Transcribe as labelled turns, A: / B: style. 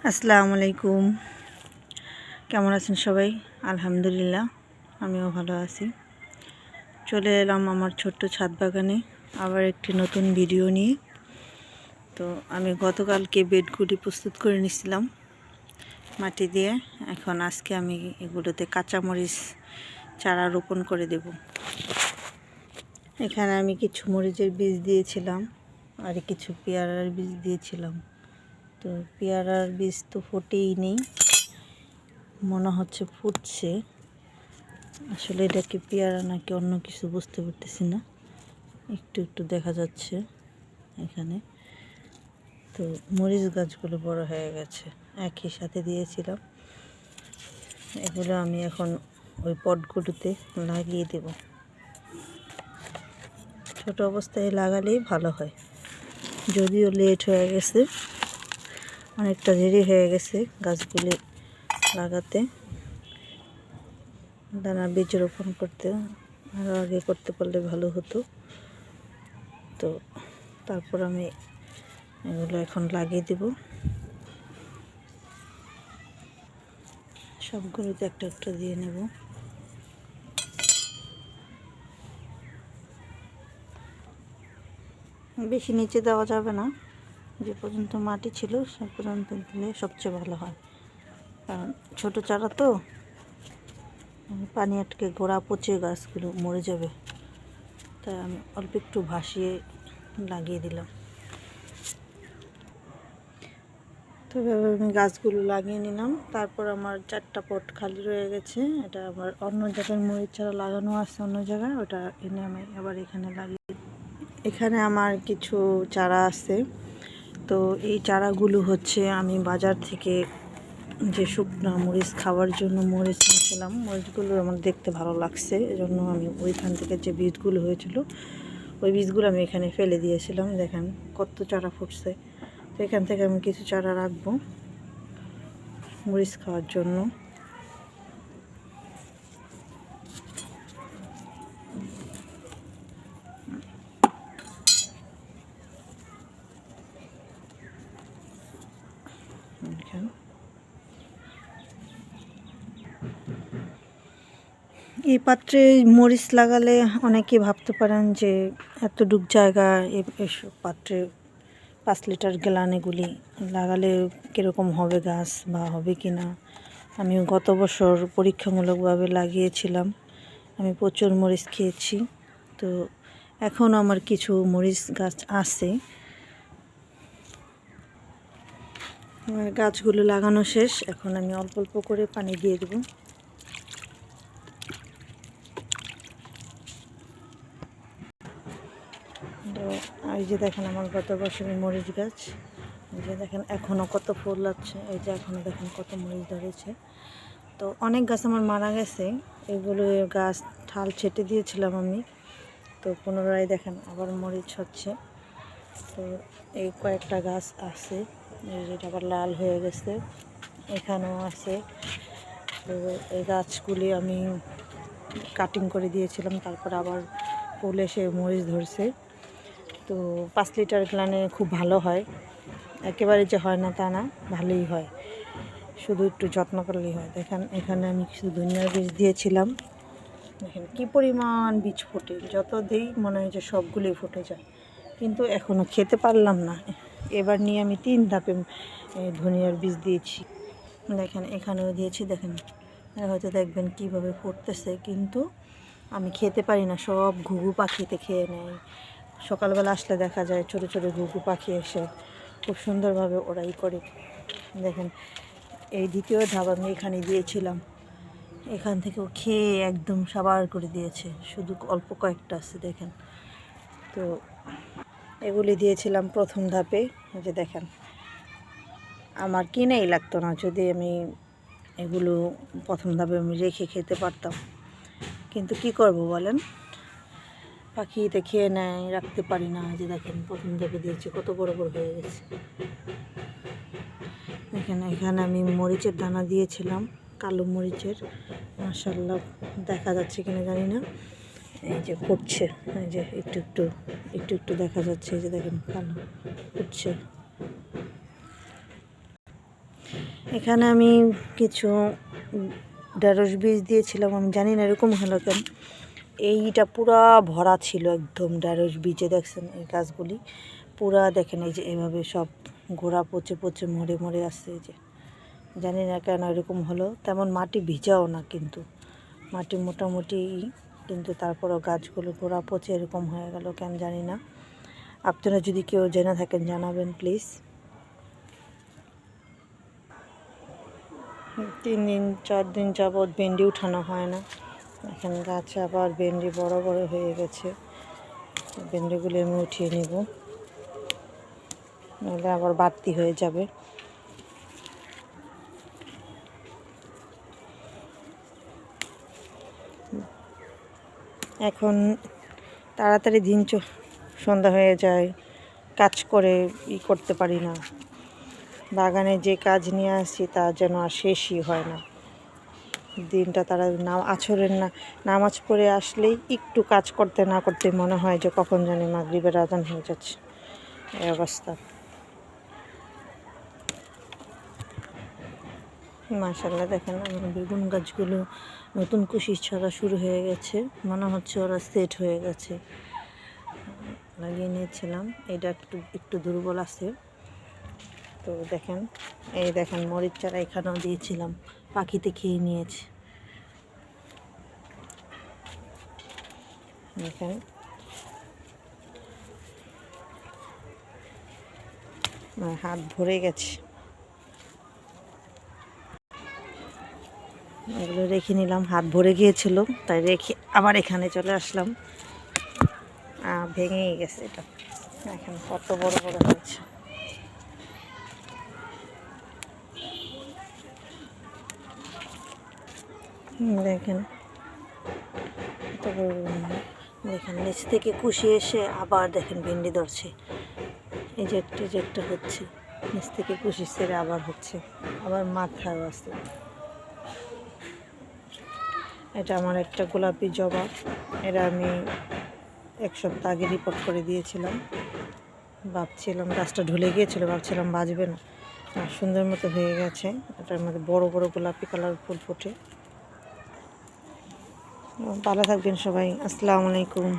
A: আসসালামু আলাইকুম। কেমন আছেন সবাই? আলহামদুলিল্লাহ, আমিও ভালো আছি। চলে এলাম আমার ছোট্ট ছাদ বাগানে আবার একটি নতুন ভিডিও নিয়ে। তো আমি গতকালকে বেডগুলি প্রস্তুত করে নিয়েছিলাম মাটি দিয়ে। এখন আজকে আমি এগুলোতে কাঁচামরিচ চারা রোপণ করে দেব। এখানে আমি কিছু মরিচের বীজ দিয়েছিলাম আর কিছু পেয়ারার বীজ দিয়েছিলাম। তো পেয়ারার বীজ তো ফোটেই নেই, মনে হচ্ছে ফুটছে। আসলে এটা কি পেয়ারা নাকি অন্য কিছু বুঝতে পারতেছি না। একটু একটু দেখা যাচ্ছে এখানে। তো মরিচ গাছগুলো বড় হয়ে গেছে, একই সাথে দিয়েছিলাম। এগুলো আমি এখন ওই পটগুলোতে লাগিয়ে দেব। ছোট অবস্থায় লাগালেই ভালো হয়, যদিও লেট হয়ে গেছে, অনেকটা দেরি হয়ে গেছে গাছগুলি লাগাতে। দানা বীজ রোপণ করতে আরও আগে করতে পারলে ভালো হতো। তো তারপর আমি এগুলো এখন লাগিয়ে দেব। সবগুলোতে একটা একটা দিয়ে নেব। বেশি নিচে দেওয়া যাবে না, যে পর্যন্ত মাটি ছিল সে পর্যন্ত দিলে সবচেয়ে ভালো হয়, কারণ ছোট চারা তো পানি আটকে গোড়া পচে গাছগুলো মরে যাবে। তাই আমি অল্প একটু ভাসিয়ে লাগিয়ে দিলাম। তো এভাবে আমি গাছগুলো লাগিয়ে নিলাম। তারপর আমার 4টা পট খালি রয়ে গেছে। এটা আবার অন্য জায়গায় মরিচ চারা লাগানো আছে, অন্য জায়গায়, ওটা এনে আমি আবার এখানে লাগিয়ে। এখানে আমার কিছু চারা আছে। তো এই চারাগুলো হচ্ছে আমি বাজার থেকে যে শুকনা মরিচ খাওয়ার জন্য মরিচ নিয়েছিলাম। মরিচগুলো আমার দেখতে ভালো লাগছে, এজন্য আমি ওইখান থেকে যে বীজগুলো হয়েছিল ওই বীজগুলো আমি এখানে ফেলে দিয়েছিলাম। দেখেন কত চারা ফুটছে। তো এখান থেকে আমি কিছু চারা রাখবো মরিচ খাওয়ার জন্য। এই পাত্রে মরিচ লাগালে অনেকে ভাবতে পারেন যে এতটুক জায়গা এসব পাত্রে 5 লিটার গ্যালান এগুলি লাগালে কীরকম হবে গাছ বা হবে কি না। আমি গত বছর পরীক্ষামূলকভাবে লাগিয়েছিলাম, আমি প্রচুর মরিচ খেয়েছি। তো এখন আমার কিছু মরিচ গাছ আছে। গাছগুলো লাগানো শেষ, এখন আমি অল্প অল্প করে পানি দিয়ে দেবো। তো এই যে দেখেন আমার গত বছরের মরিচ গাছ, এই যে দেখেন এখনও কত ফুল আছে, এই যে এখনও দেখেন কত মরিচ ধরেছে। তো অনেক গাছ আমার মারা গেছে, এগুলো গাছ ঠাল ছেটে দিয়েছিলাম আমি। তো পুনরায় দেখেন আবার মরিচ হচ্ছে। তো এই কয়েকটা গাছ আছে, যেটা আবার লাল হয়ে গেছে, এখানেও আছে। তো এই গাছগুলি আমি কাটিং করে দিয়েছিলাম, তারপর আবার ফুল এসে মরিচ ধরছে। তো 5 লিটার গ্যালানে খুব ভালো হয়, একেবারে যে হয় না তা না, ভালোই হয়, শুধু একটু যত্ন করলেই হয়। দেখেন এখানে আমি কিছু ধনিয়ার বীজ দিয়েছিলাম, দেখেন কি পরিমাণ বীজ ফোটে, যত দিই মনে হয় যে সবগুলোই ফুটে যায়, কিন্তু এখনও খেতে পারলাম না। এবার নিয়ে আমি 3 ধাপে ধনিয়ার বীজ দিয়েছি। দেখেন এখানেও দিয়েছি, দেখেন হয়তো দেখবেন কিভাবে ফুটতেছে, কিন্তু আমি খেতে পারি না, সব ঘুঘু পাখিতে খেয়ে নেয়। সকালবেলা আসলে দেখা যায় ছোটো ছোটো ঘুঘু পাখি এসে খুব সুন্দরভাবে ওরাই করে। দেখেন এই দ্বিতীয় ধাপ আমি এখানে দিয়েছিলাম, এখান থেকেও খেয়ে একদম সাবার করে দিয়েছে, শুধু অল্প কয়েকটা আছে দেখেন। তো এগুলি দিয়েছিলাম প্রথম ধাপে, যে দেখেন আমার কিনেই লাগতো না যদি আমি এগুলো প্রথম ধাপে আমি রেখে খেতে পারতাম, কিন্তু কি করব বলেন, পাখিতে খেয়ে নেয়, রাখতে পারি না। যে দেখেন প্রথম ধাপে দিয়েছি কত বড় বড় হয়ে গেছে। এখানে আমি মরিচের দানা দিয়েছিলাম, কালো মরিচের, মাশাআল্লাহ দেখা যাচ্ছে কিনা জানি না, এই যে ফুটছে, এই যে একটু একটু একটু একটু দেখা যাচ্ছে, এই যে দেখেন কালো ফুটছে। এখানে আমি কিছু ঢেঁড়স বীজ দিয়েছিলাম, আমি জানি না এরকম হলো কেন। এইটা পুরা ভরা ছিল একদম ঢেঁড়স বীজে, দেখছেন এই গাছগুলি পুরা, দেখেন এই যে এভাবে সব গোড়া পচে পচে মরে মরে আসছে। এই যে জানি না কেন এরকম হলো, তেমন মাটি ভিজাও না, কিন্তু মাটি মোটামুটি, কিন্তু তারপরও গাছগুলো গোড়া পচে এরকম হয়ে গেল কেন জানি না। আপনারা যদি কেউ জেনে থাকেন জানাবেন প্লিজ। 3-4 দিন যাবৎ ভেন্ডি উঠানো হয় না, এখন গাছে আবার ভেন্ডি বড় বড় হয়ে গেছে। ভেন্ডিগুলো আমি উঠিয়ে নেব, নাহলে আবার বাড়তি হয়ে যাবে। এখন তাড়াতাড়ি সন্ধ্যা হয়ে যায়, কাজ করে করতে পারি না। বাগানে যে কাজ নিয়ে আসছি তা যেন আর শেষই হয় না। দিনটা তারা নামাজ পড়ে আসলেই একটু কাজ করতে না করতে মনে হয় যে কখন জানি মাগরিবের আজান হয়ে যাচ্ছে, এই অবস্থা। মাশাআল্লাহ, দেখেন আমার বেগুন গাছগুলো নতুন কুশি ছড়া শুরু হয়ে গেছে, মনে হচ্ছে ওরা সেট হয়ে গেছে। লাগিয়ে নিয়েছিলাম, এটা একটু একটু দুর্বল আছে। তো দেখেন, এই দেখেন মরিচ চারা এখানেও দিয়েছিলাম, পাখিতে খেয়ে নিয়েছে। দেখেন আমার হাত ভরে গেছে, এগুলো রেখে নিলাম, হাত ভরে গিয়েছিল তাই রেখে আবার এখানে চলে আসলাম। ভেঙেই গেছে এটা, এখন কত বড় বড় হয়েছে। দেখেন কত বড় বড়, দেখেন নিচ থেকে কুশি এসে আবার দেখেন ভেন্ডি ধরছে। এই যে একটা হচ্ছে, নিচ থেকে কুশি ছেড়ে আবার হচ্ছে, আবার মাথায় আছে। এটা আমার একটা গোলাপি জবা, এটা আমি 1 সপ্তাহ আগে রিপোর্ট করে দিয়েছিলাম। ভাবছিলাম গাছটা ঢুলে গিয়েছিল, ভাবছিলাম বাঁচবে না, সুন্দর মতো হয়ে গেছে। এটার মধ্যে বড় বড় গোলাপি কালার ফুল ফোটে। ভালো থাকবেন সবাই, আসসালামু আলাইকুম।